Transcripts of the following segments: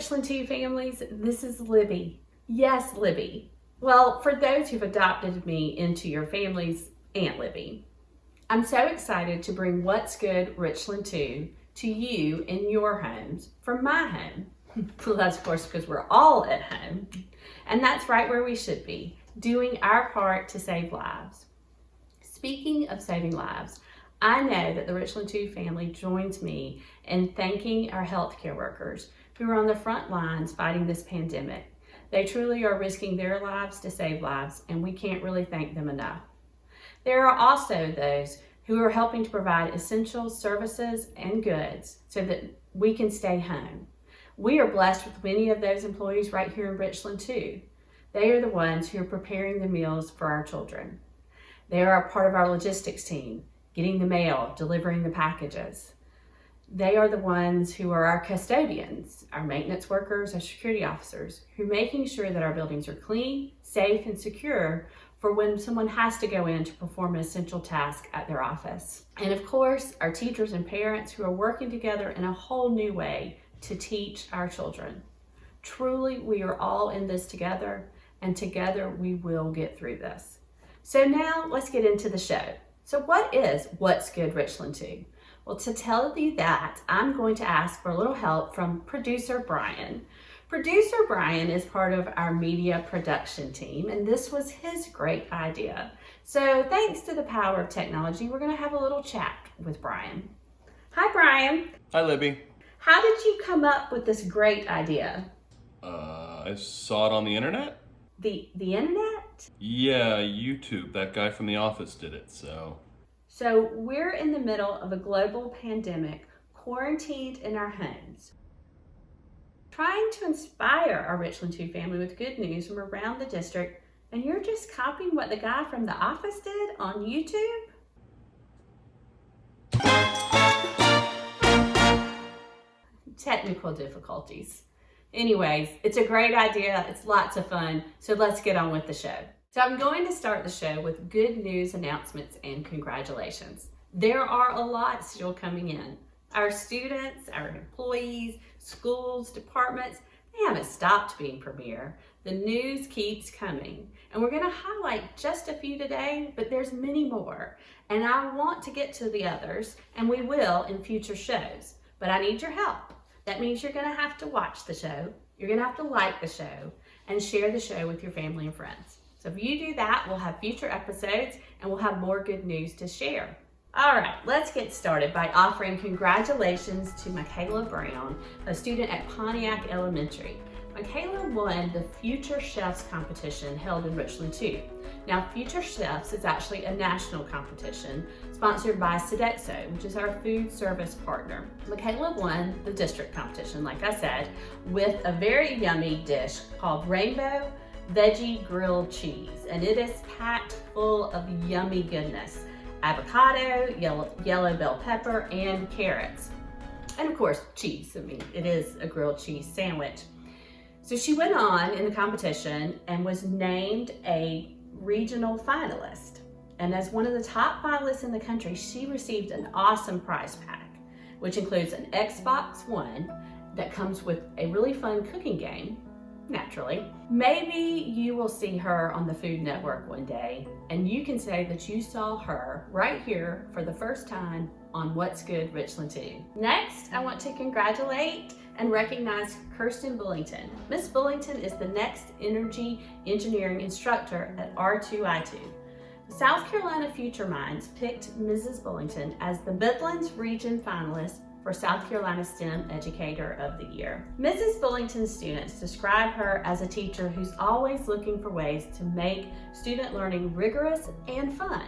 Richland Two families, this is Libby. Yes, Libby. Well, for those who've adopted me into your families, Aunt Libby. I'm so excited to bring What's Good Richland Two to you in your homes from my home. Well, that's of course because we're all at home. And that's right where we should be, doing our part to save lives. Speaking of saving lives, I know that the Richland Two family joins me in thanking our healthcare workers who are on the front lines fighting this pandemic. They truly are risking their lives to save lives, and we can't really thank them enough. There are also those who are helping to provide essential services and goods so that we can stay home. We are blessed with many of those employees right here in Richland too. They are the ones who are preparing the meals for our children. They are a part of our logistics team, getting the mail, delivering the packages. They are the ones who are our custodians, our maintenance workers, our security officers, who are making sure that our buildings are clean, safe, and secure for when someone has to go in to perform an essential task at their office. And of course, our teachers and parents who are working together in a whole new way to teach our children. Truly, we are all in this together, and together we will get through this. So now let's get into the show. So what is What's Good Richland Two? Well, to tell you that, I'm going to ask for a little help from producer Brian. Producer Brian is part of our media production team, and this was his great idea. So thanks to the power of technology, we're going to have a little chat with Brian. Hi, Brian. Hi, Libby. How did you come up with this great idea? I saw it on the internet. The internet? Yeah, YouTube. That guy from The Office did it, so... So we're in the middle of a global pandemic, quarantined in our homes, trying to inspire our Richland Two family with good news from around the district, and you're just copying what the guy from The Office did on YouTube? Technical difficulties. Anyways, it's a great idea. It's lots of fun. So let's get on with the show. So I'm going to start the show with good news announcements and congratulations. There are a lot still coming in. Our students, our employees, schools, departments, they haven't stopped being premier. The news keeps coming. And we're going to highlight just a few today, but there's many more. And I want to get to the others, and we will in future shows. But I need your help. That means you're going to have to watch the show, you're going to have to like the show, and share the show with your family and friends. So if you do that, we'll have future episodes and we'll have more good news to share. All right, let's get started by offering congratulations to Michaela Brown, a student at Pontiac Elementary. Michaela won the Future Chefs competition held in Richland Two. Now, Future Chefs is actually a national competition sponsored by Sodexo, which is our food service partner. Michaela won the district competition, like I said, with a very yummy dish called Rainbow Veggie Grilled Cheese, and it is packed full of yummy goodness. Avocado, yellow bell pepper, and carrots. And of course, cheese. I mean, it is a grilled cheese sandwich. So she went on in the competition and was named a regional finalist. And as one of the top finalists in the country, she received an awesome prize pack, which includes an Xbox One that comes with a really fun cooking game, naturally. Maybe you will see her on the Food Network one day, and you can say that you saw her right here for the first time on What's Good Richland Two. Next, I want to congratulate and recognize Kirsten Bullington. Miss Bullington is the next energy engineering instructor at R2I2. South Carolina Future Minds picked Mrs. Bullington as the Midlands Region finalist for South Carolina STEM Educator of the Year. Mrs. Bullington's students describe her as a teacher who's always looking for ways to make student learning rigorous and fun.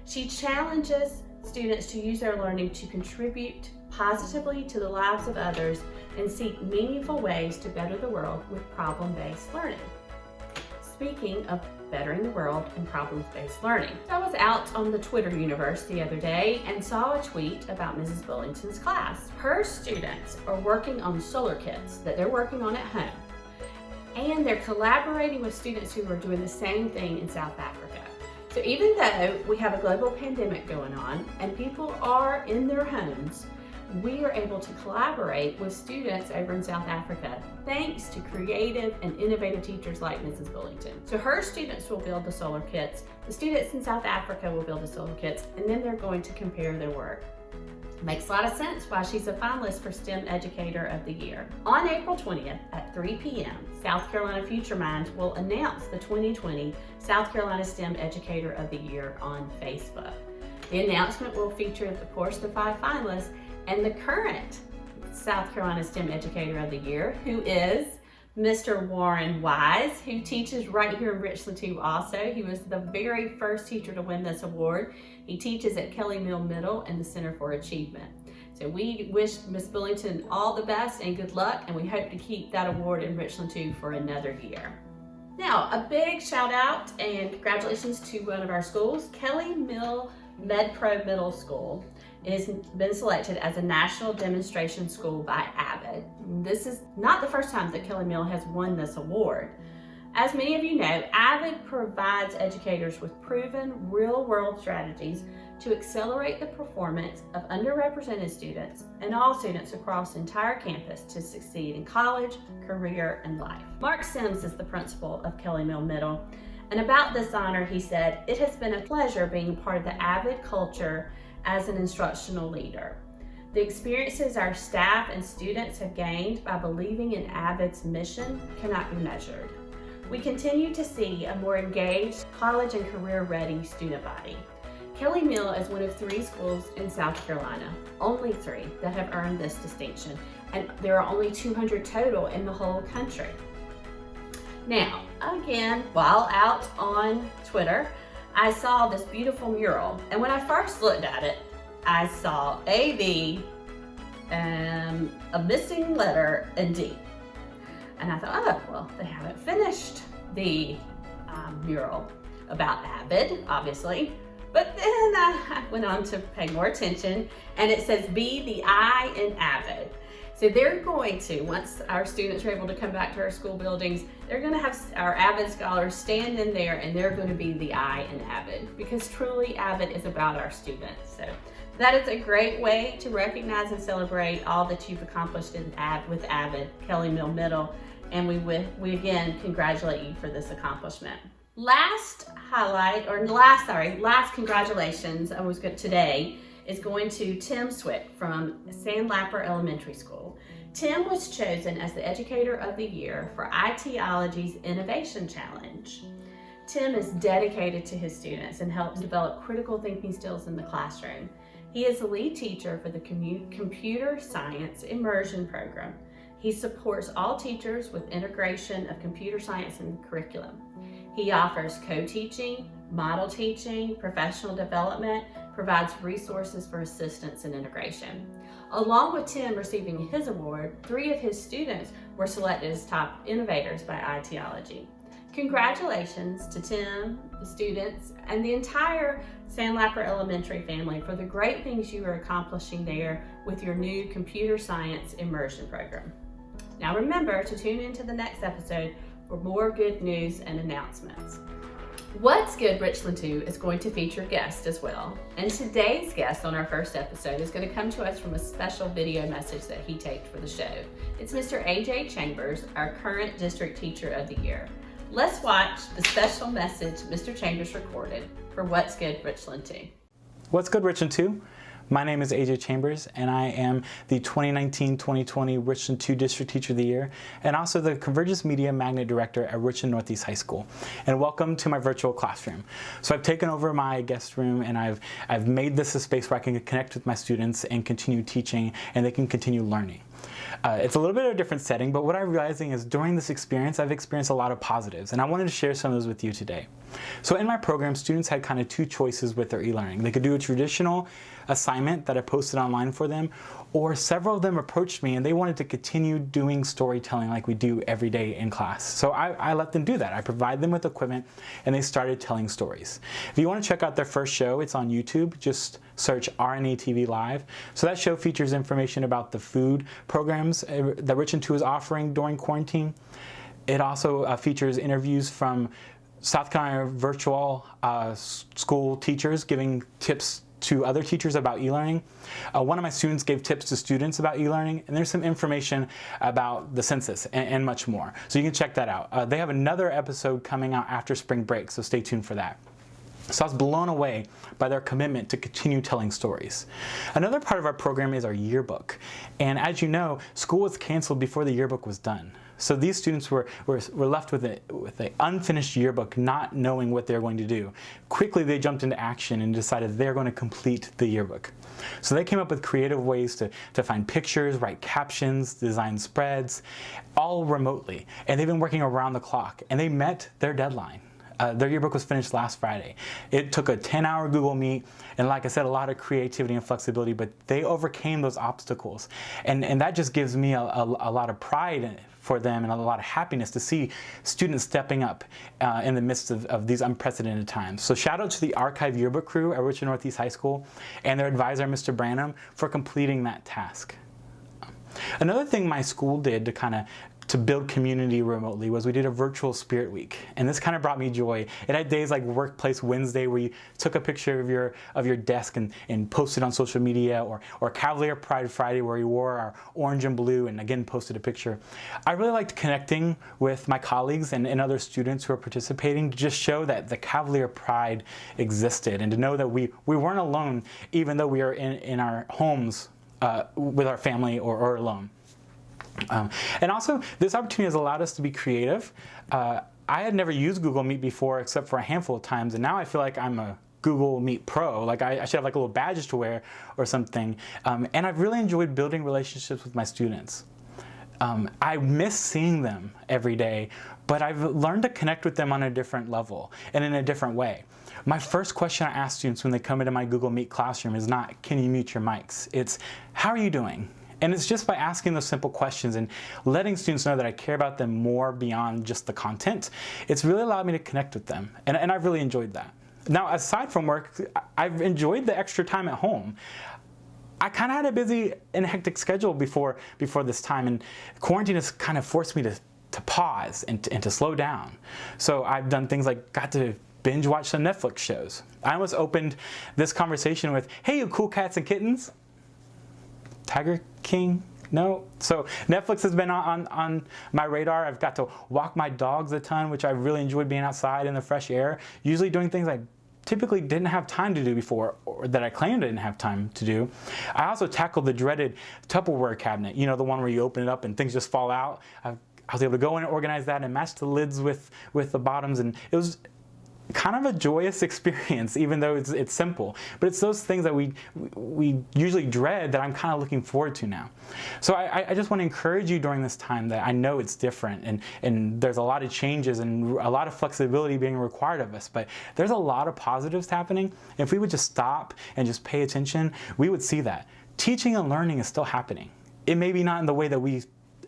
She challenges students to use their learning to contribute positively to the lives of others and seek meaningful ways to better the world with problem-based learning. Speaking of bettering the world and problem-based learning, I was out on the Twitter universe the other day and saw a tweet about Mrs. Bullington's class. Her students are working on solar kits that they're working on at home, and they're collaborating with students who are doing the same thing in South Africa. So even though we have a global pandemic going on and people are in their homes, we are able to collaborate with students over in South Africa thanks to creative and innovative teachers like Mrs. Bullington. So her students will build the solar kits, the students in South Africa will build the solar kits, and then they're going to compare their work. Makes a lot of sense why she's a finalist for STEM Educator of the Year. On April 20th at 3 p.m., South Carolina Future Minds will announce the 2020 South Carolina STEM Educator of the Year on Facebook. The announcement will feature, of course, the 5 finalists and the current South Carolina STEM Educator of the Year, who is Mr. Warren Wise, who teaches right here in Richland Two also. He was the very first teacher to win this award. He teaches at Kelly Mill Middle and the Center for Achievement. So we wish Ms. Bullington all the best and good luck, and we hope to keep that award in Richland Two for another year. Now, a big shout out and congratulations to one of our schools, Kelly Mill MedPro Middle School. It has been selected as a national demonstration school by AVID. This is not the first time that Kelly Mill has won this award. As many of you know, AVID provides educators with proven real-world strategies to accelerate the performance of underrepresented students and all students across the entire campus to succeed in college, career, and life. Mark Sims is the principal of Kelly Mill Middle, and about this honor, he said, "It has been a pleasure being a part of the AVID culture as an instructional leader. The experiences our staff and students have gained by believing in AVID's mission cannot be measured. We continue to see a more engaged, college and career-ready student body. Kelly Mill is one of 3 schools in South Carolina, only 3 that have earned this distinction, and there are only 200 total in the whole country." Now, again, while out on Twitter, I saw this beautiful mural, and when I first looked at it, I saw A, B, a missing letter, and D. And I thought, oh, well, they haven't finished the mural about AVID, obviously. But then I went on to pay more attention, and it says be the I in AVID. So they're going to, once our students are able to come back to our school buildings, they're going to have our AVID scholars stand in there, and they're going to be the I in AVID, because truly AVID is about our students. So that is a great way to recognize and celebrate all that you've accomplished with AVID, Kelly Mill Middle, and we again congratulate you for this accomplishment. Last congratulations today is going to Tim Swick from Sandlapper Elementary School. Tim was chosen as the Educator of the Year for ITology's Innovation Challenge. Tim is dedicated to his students and helps develop critical thinking skills in the classroom. He is the lead teacher for the Computer Science Immersion Program. He supports all teachers with integration of computer science in the curriculum. He offers co-teaching, model teaching, professional development, provides resources for assistance and integration. Along with Tim receiving his award, 3 of his students were selected as top innovators by ITology. Congratulations to Tim, the students, and the entire Sandlapper Elementary family for the great things you are accomplishing there with your new Computer Science Immersion Program. Now remember to tune into the next episode for more good news and announcements. What's Good Richland Two is going to feature guests as well. And today's guest on our first episode is going to come to us from a special video message that he taped for the show. It's Mr. A.J. Chambers, our current District Teacher of the Year. Let's watch the special message Mr. Chambers recorded for What's Good Richland Two. What's Good Richland Two? My name is AJ Chambers, and I am the 2019-2020 Richland 2 District Teacher of the Year, and also the Convergence Media Magnet Director at Richland Northeast High School. And welcome to my virtual classroom. So I've taken over my guest room, and I've made this a space where I can connect with my students and continue teaching, and they can continue learning. It's a little bit of a different setting, but what I'm realizing is during this experience, I've experienced a lot of positives, and I wanted to share some of those with you today. So in my program, students had kind of 2 choices with their e-learning. They could do a traditional assignment that I posted online for them, or several of them approached me and they wanted to continue doing storytelling like we do every day in class. So I let them do that. I provide them with equipment and they started telling stories. If you want to check out their first show, it's on YouTube. Just search RNA TV Live. So that show features information about the food programs that Richland 2 is offering during quarantine. It also features interviews from South Carolina virtual school teachers giving tips to other teachers about e-learning. One of my students gave tips to students about e-learning, and there's some information about the census and much more. So you can check that out. They have another episode coming out after spring break, so stay tuned for that. So I was blown away by their commitment to continue telling stories. Another part of our program is our yearbook. And as you know, school was canceled before the yearbook was done. So these students were left with an unfinished yearbook, not knowing what they're going to do. Quickly, they jumped into action and decided they're going to complete the yearbook. So they came up with creative ways to find pictures, write captions, design spreads, all remotely. And they've been working around the clock, and they met their deadline. Their yearbook was finished last Friday. It took a 10-hour Google Meet, and like I said, a lot of creativity and flexibility, but they overcame those obstacles. And that just gives me a lot of pride for them and a lot of happiness to see students stepping up in the midst of these unprecedented times. So shout out to the archive yearbook crew at Richland Northeast High School and their advisor, Mr. Branham, for completing that task. Another thing my school did to build community remotely was we did a virtual Spirit Week, and this kind of brought me joy. It had days like Workplace Wednesday where you took a picture of your desk and posted on social media, or Cavalier Pride Friday where you wore our orange and blue and again posted a picture. I really liked connecting with my colleagues and other students who are participating to just show that the Cavalier Pride existed and to know that we weren't alone even though we are in our homes with our family or alone. And also, this opportunity has allowed us to be creative. I had never used Google Meet before except for a handful of times, and now I feel like I'm a Google Meet Pro. Like I should have like little badges to wear or something. And I've really enjoyed building relationships with my students. I miss seeing them every day, but I've learned to connect with them on a different level and in a different way. My first question I ask students when they come into my Google Meet classroom is not, can you mute your mics? It's, how are you doing? And it's just by asking those simple questions and letting students know that I care about them more beyond just the content. It's really allowed me to connect with them, and I've really enjoyed that. Now, aside from work, I've enjoyed the extra time at home. I kind of had a busy and hectic schedule before this time, and quarantine has kind of forced me to pause and to slow down. So I've done things like got to binge watch some Netflix shows. I almost opened this conversation with, hey, you cool cats and kittens. Tiger King? No. So Netflix has been on my radar. I've got to walk my dogs a ton, which I really enjoyed being outside in the fresh air, usually doing things I typically didn't have time to do before, or that I claimed I didn't have time to do. I also tackled the dreaded Tupperware cabinet, you know, the one where you open it up and things just fall out. I was able to go in and organize that and match the lids with the bottoms, and it was kind of a joyous experience, even though it's simple. But it's those things that we usually dread that I'm kind of looking forward to now. So I just want to encourage you during this time that I know it's different and there's a lot of changes and a lot of flexibility being required of us, but there's a lot of positives happening. If we would just stop and just pay attention, we would see that. Teaching and learning is still happening. It may be not in the way that we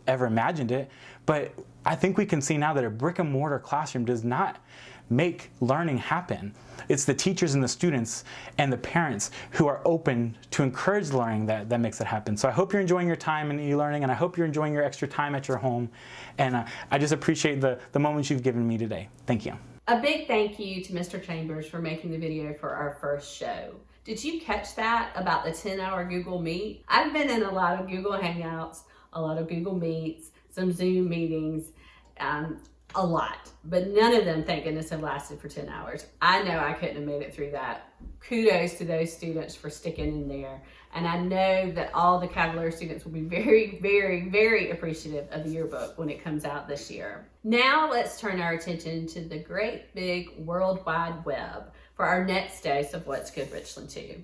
ever imagined it, but I think we can see now that a brick and mortar classroom does not make learning happen. It's the teachers and the students and the parents who are open to encourage learning that makes it happen. So I hope you're enjoying your time in e-learning, and I hope you're enjoying your extra time at your home. And I just appreciate the moments you've given me today. Thank you. A big thank you to Mr. Chambers for making the video for our first show. Did you catch that about the 10-hour Google Meet? I've been in a lot of Google Hangouts, a lot of Google Meets, some Zoom meetings, a lot, but none of them, thank goodness, have lasted for 10 hours. I know I couldn't have made it through that. Kudos to those students for sticking in there. And I know that all the Cavalier students will be very, very, very appreciative of the yearbook when it comes out this year. Now let's turn our attention to the great big World Wide Web for our next dose of What's Good Richland Two.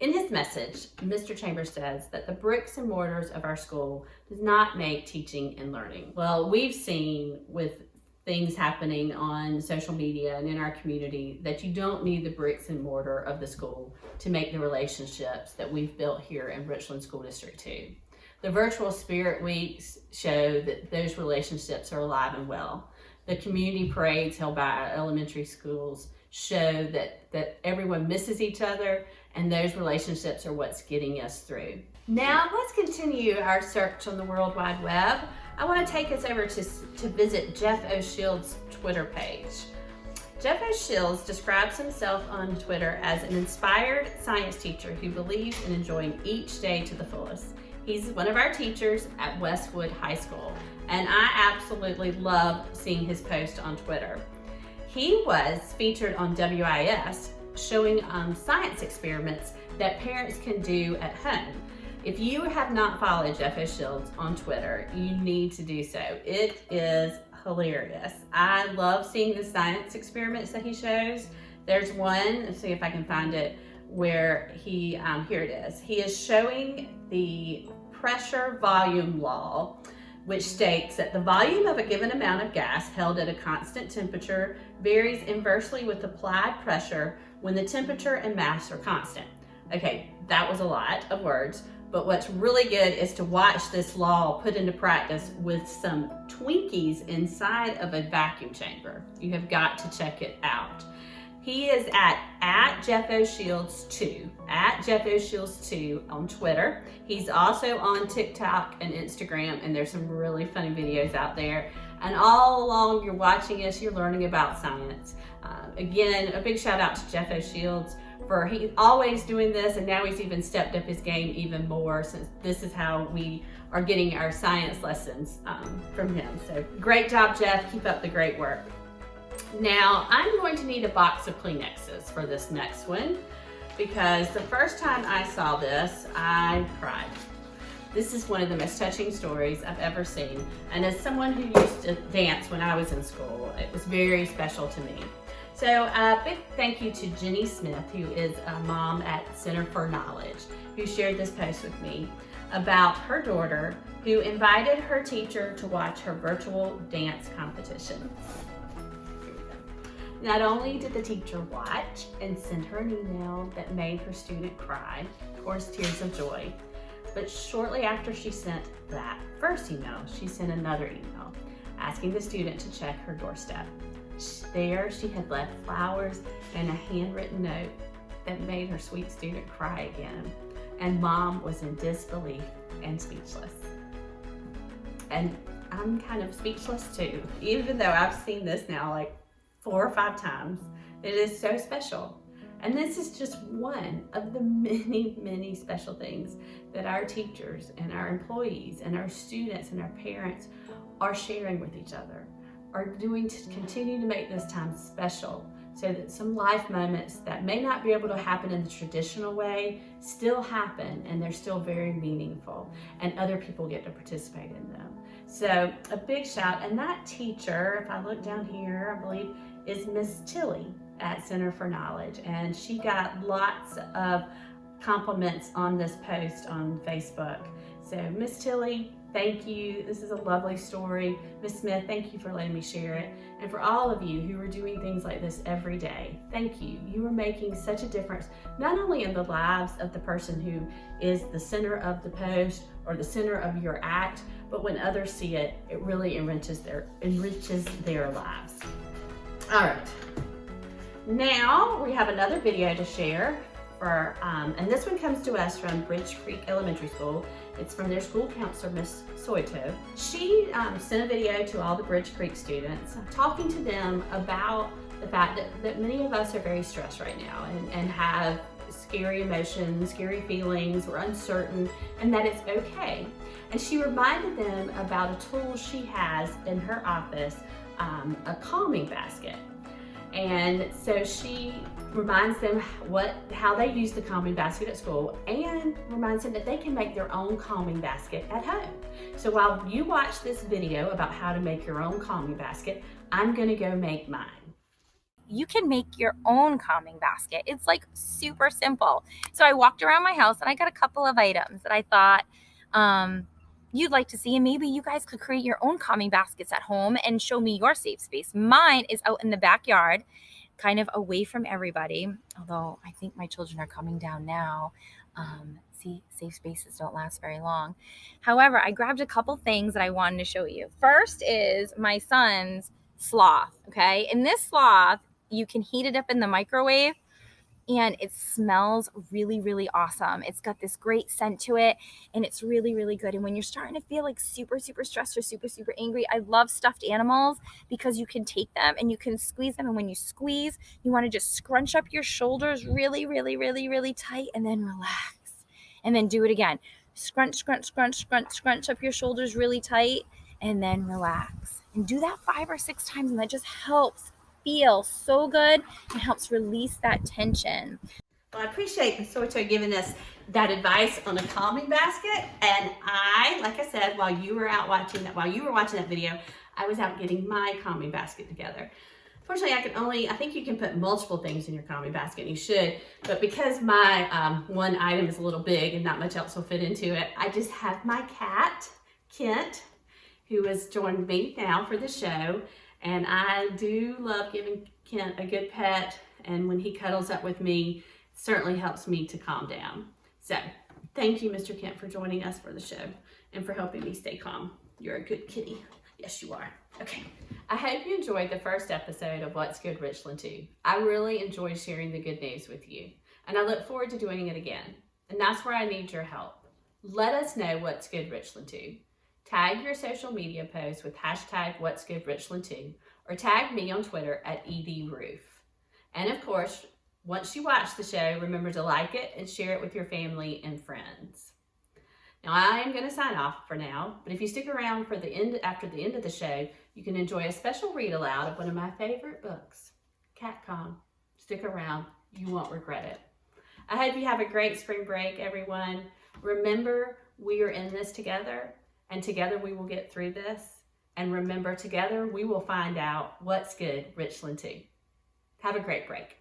In his message, Mr. Chambers says that the bricks and mortars of our school does not make teaching and learning. Well, we've seen with things happening on social media and in our community that you don't need the bricks and mortar of the school to make the relationships that we've built here in Richland School District 2. The virtual Spirit Weeks show that those relationships are alive and well. The community parades held by our elementary schools show that everyone misses each other, and those relationships are what's getting us through. Now let's continue our search on the World Wide Web. I want to take us over to visit Jeff O'Shield's Twitter page. Jeff O'Shields describes himself on Twitter as an inspired science teacher who believes in enjoying each day to the fullest. He's one of our teachers at Westwood High School, and I absolutely love seeing his post on Twitter. He was featured on WIS showing science experiments that parents can do at home. If you have not followed Jeff O'Shields on Twitter, you need to do so. It is hilarious. I love seeing the science experiments that he shows. There's one, let's see if I can find it, where he, here it is. He is showing the pressure volume law, which states that the volume of a given amount of gas held at a constant temperature varies inversely with applied pressure when the temperature and mass are constant. Okay, that was a lot of words, but what's really good is to watch this law put into practice with some Twinkies inside of a vacuum chamber. You have got to check it out. He is at Jeff O'Shields 2, at Jeff O'Shields 2 on Twitter. He's also on TikTok and Instagram, and there's some really funny videos out there. And all along you're watching us, you're learning about science. Again, a big shout out to Jeff O'Shields for he's always doing this, and now he's even stepped up his game even more, since this is how we are getting our science lessons from him. So great job, Jeff. Keep up the great work. Now, I'm going to need a box of Kleenexes for this next one, because the first time I saw this, I cried. This is one of the most touching stories I've ever seen, and as someone who used to dance when I was in school, it was very special to me. So a big thank you to Jenny Smith, who is a mom at Center for Knowledge, who shared this post with me about her daughter who invited her teacher to watch her virtual dance competition. Not only did the teacher watch and send her an email that made her student cry, of course, tears of joy, but shortly after she sent that first email, she sent another email asking the student to check her doorstep. There, she had left flowers and a handwritten note that made her sweet student cry again. And Mom was in disbelief and speechless. And I'm kind of speechless too, even though I've seen this now like 4 or 5 times. It is so special. And this is just one of the many, many special things that our teachers and our employees and our students and our parents are sharing with each other, are doing to continue to make this time special, so that some life moments that may not be able to happen in the traditional way still happen, and they're still very meaningful, and other people get to participate in them. So a big shout, and that teacher, if I look down here, I believe is Miss Tilly at Center for Knowledge, and she got lots of compliments on this post on Facebook. So Miss Tilly, thank you. This is a lovely story. Miss Smith, thank you for letting me share it. And for all of you who are doing things like this every day, thank you. You are making such a difference, not only in the lives of the person who is the center of the post or the center of your act, but when others see it, it really enriches their lives. All right. Now we have another video to share for, and this one comes to us from Bridge Creek Elementary School. It's from their school counselor, Miss Soito. She sent a video to all the Bridge Creek students, talking to them about the fact that many of us are very stressed right now and have scary emotions, scary feelings, we're uncertain, and that it's okay. And she reminded them about a tool she has in her office, a calming basket. And so she reminds them how they use the calming basket at school, and reminds them that they can make their own calming basket at home. So while you watch this video about how to make your own calming basket, I'm gonna go make mine. You can make your own calming basket. It's like super simple. So I walked around my house and I got a couple of items that I thought you'd like to see, and maybe you guys could create your own calming baskets at home and show me your safe space. Mine is out in the backyard, kind of away from everybody, although I think my children are coming down now. See, safe spaces don't last very long. However, I grabbed a couple things that I wanted to show you. First is my son's sloth, okay? And this sloth, you can heat it up in the microwave, and it smells really, really awesome. It's got this great scent to it, and it's really, really good. And when you're starting to feel like super, super stressed or super, super angry, I love stuffed animals because you can take them and you can squeeze them. And when you squeeze, you want to just scrunch up your shoulders really, really, really, really tight, and then relax. And then do it again. Scrunch, scrunch, scrunch, scrunch, scrunch up your shoulders really tight, and then relax. And do that 5 or 6 times, and that just helps feel so good. It helps release that tension. Well, I appreciate Soto giving us that advice on a calming basket. And like I said, while you were watching that video, I was out getting my calming basket together. Fortunately, I think you can put multiple things in your calming basket, and you should, but because my one item is a little big and not much else will fit into it, I just have my cat, Kent, who has joined me now for the show. And I do love giving Kent a good pet, and when he cuddles up with me, it certainly helps me to calm down. So thank you, Mr. Kent, for joining us for the show and for helping me stay calm. You're a good kitty. Yes, you are. Okay. I hope you enjoyed the first episode of What's Good Richland 2. I really enjoyed sharing the good news with you, and I look forward to doing it again. And that's where I need your help. Let us know what's good Richland 2. Tag your social media posts with hashtag What's Good Richland 2, or tag me on Twitter at EDRoof. And of course, once you watch the show, remember to like it and share it with your family and friends. Now, I am going to sign off for now, but if you stick around for after the end of the show, you can enjoy a special read aloud of one of my favorite books, Cat Kong. Stick around, you won't regret it. I hope you have a great spring break, everyone. Remember, we are in this together, and together we will get through this. And remember, together we will find out what's good Richland 2. Have a great break.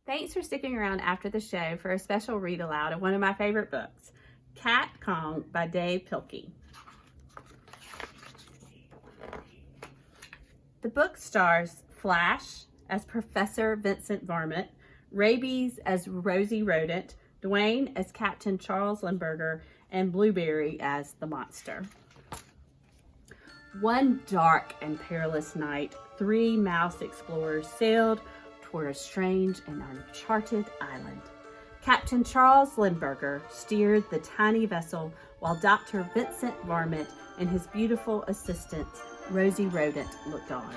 Thanks for sticking around after the show for a special read aloud of one of my favorite books, Cat Kong by Dave Pilkey. The book stars Flash as Professor Vincent Varmint, Rabies as Rosie Rodent, Dwayne as Captain Charles Lindbergh, and Blueberry as the monster. One dark and perilous night, 3 mouse explorers sailed toward a strange and uncharted island. Captain Charles Lindbergh steered the tiny vessel while Dr. Vincent Varmint and his beautiful assistant, Rosie Rodent, looked on.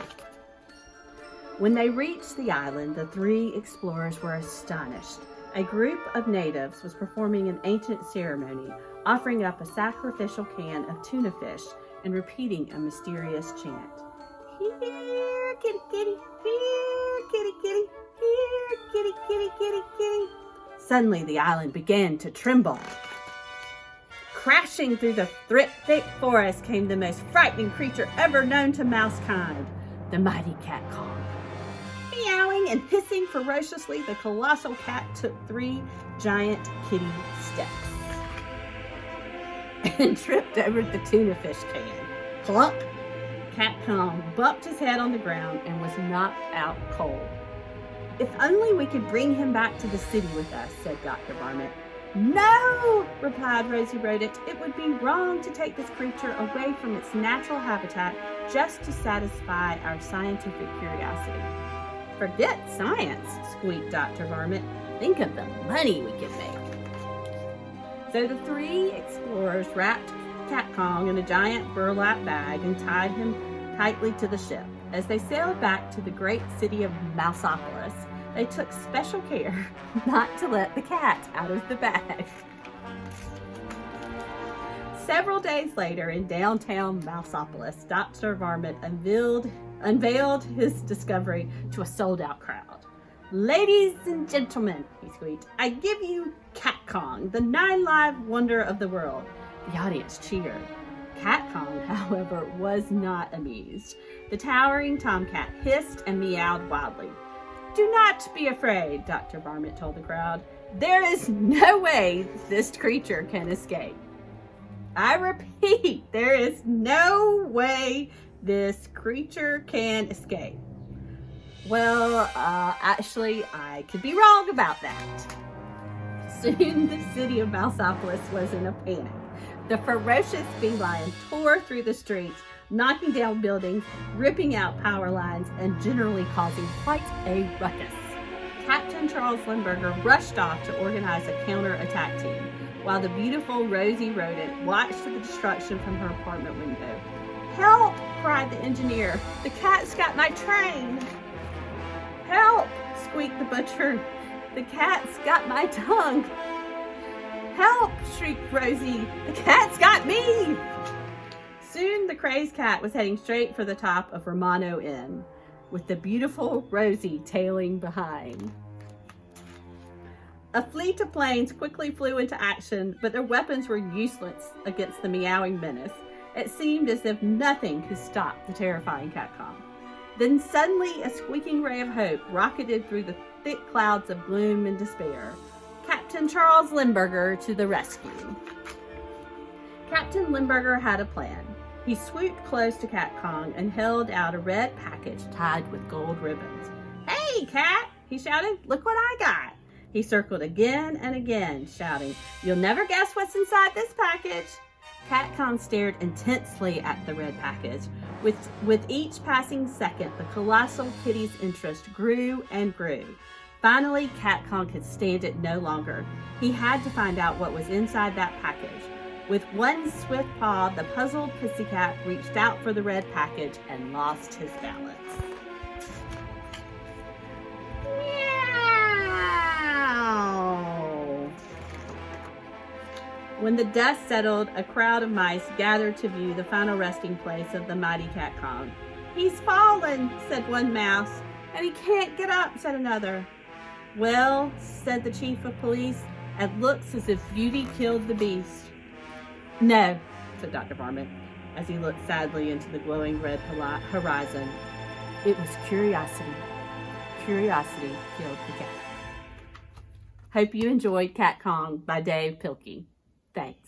When they reached the island, the 3 explorers were astonished. A group of natives was performing an ancient ceremony, offering up a sacrificial can of tuna fish and repeating a mysterious chant. Here, kitty, kitty, here, kitty, kitty, here, kitty, kitty, kitty, kitty. Suddenly, the island began to tremble. Crashing through the thick forest came the most frightening creature ever known to mousekind, the mighty Cat Kong. Meowing and hissing ferociously, the colossal cat took 3 giant kitty steps and tripped over the tuna fish can. Clunk! Cat Kong bumped his head on the ground and was knocked out cold. If only we could bring him back to the city with us, said Dr. Varmint. No, replied Rosie Rodent. It would be wrong to take this creature away from its natural habitat just to satisfy our scientific curiosity. Forget science, squeaked Dr. Varmint. Think of the money we could make. So the 3 explorers wrapped Cat Kong in a giant burlap bag and tied him tightly to the ship. As they sailed back to the great city of Mouseopolis, they took special care not to let the cat out of the bag. Several days later, in downtown Mouseopolis, Dr. Varmint unveiled his discovery to a sold-out crowd. Ladies and gentlemen, he squeaked, I give you Cat Kong, the 9-live wonder of the world. The audience cheered. Cat Kong, however, was not amused. The towering tomcat hissed and meowed wildly. Do not be afraid, Dr. Varmint told the crowd. There is no way this creature can escape. I repeat, there is no way this creature can escape. Well, actually, I could be wrong about that. Soon the city of Mouseopolis was in a panic. The ferocious feline tore through the streets, knocking down buildings, ripping out power lines, and generally causing quite a ruckus. Captain Captain Charles Lindbergh rushed off to organize a counterattack team, while the beautiful Rosie Rodent watched the destruction from her apartment window. "Help!" cried the engineer. "The cat's got my train!" "Help!" squeaked the butcher. "The cat's got my tongue!" "Help!" shrieked Rosie. "The cat's got me!" Soon the crazed cat was heading straight for the top of Romano Inn, with the beautiful Rosie tailing behind. A fleet of planes quickly flew into action, but their weapons were useless against the meowing menace. It seemed as if nothing could stop the terrifying catcom. Then suddenly a squeaking ray of hope rocketed through the thick clouds of gloom and despair. Captain Charles Lindbergh to the rescue. Captain Lindbergh had a plan. He swooped close to Cat Kong and held out a red package tied with gold ribbons. "Hey, Cat!" he shouted. "Look what I got!" He circled again and again, shouting, "You'll never guess what's inside this package." Cat Kong stared intensely at the red package. With each passing second, the colossal kitty's interest grew and grew. Finally, Cat Kong could stand it no longer. He had to find out what was inside that package. With one swift paw, the puzzled pussycat reached out for the red package and lost his balance. Meow! When the dust settled, a crowd of mice gathered to view the final resting place of the mighty Cat Kong. "He's fallen," said one mouse. "And he can't get up," said another. "Well," said the chief of police, "it looks as if beauty killed the beast." "No," said Dr. Varmint, as he looked sadly into the glowing red horizon. "It was curiosity. Curiosity killed the cat." Hope you enjoyed Cat Kong by Dave Pilkey. Thanks.